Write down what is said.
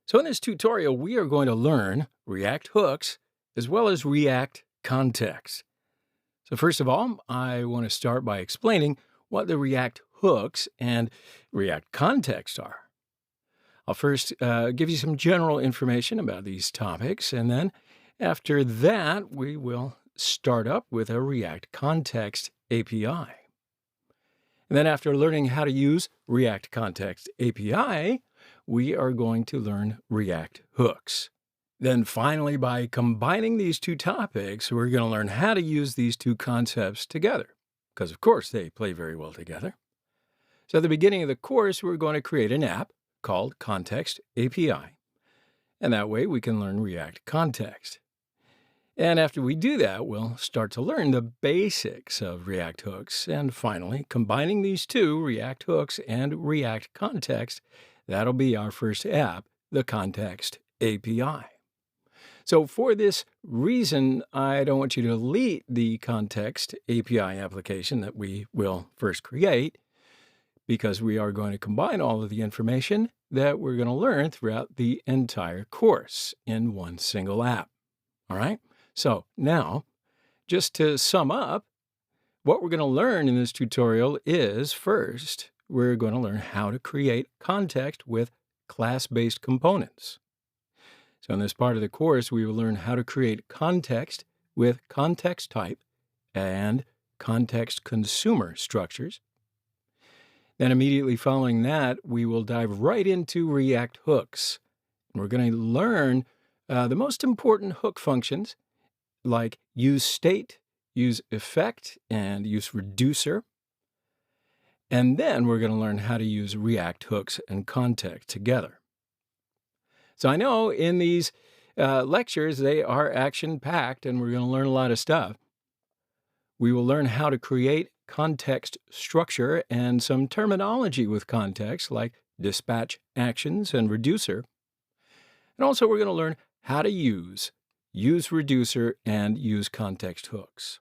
So in this tutorial, we are going to learn React hooks as well as React context. So first of all, I want to start by explaining what the React hooks and React context are. I'll first give you some general information about these topics, and then after that, we will start up with a React context API. And then after learning how to use React Context API, we are going to learn React hooks. Then finally, by combining these two topics, we're going to learn how to use these two concepts together, because of course they play very well together. So at the beginning of the course, we're going to create an app called Context API. And that way we can learn React context. And after we do that, we'll start to learn the basics of React hooks. And finally, combining these two, React hooks and React context, that'll be our first app, the Context API. So for this reason, I don't want you to delete the Context API application that we will first create, because we are going to combine all of the information that we're going to learn throughout the entire course in one single app. All right? So now, just to sum up, what we're going to learn in this tutorial is, first, we're going to learn how to create context with class-based components. So in this part of the course, we will learn how to create context with context type and context consumer structures. Then immediately following that, we will dive right into React hooks. We're going to learn the most important hook functions like use state, use effect, and use reducer. And then we're going to learn how to use React hooks and context together. So I know in these lectures, they are action-packed, and we're going to learn a lot of stuff. We will learn how to create context structure and some terminology with context, like dispatch actions and reducer. And also we're going to learn how to use reducer and use context hooks.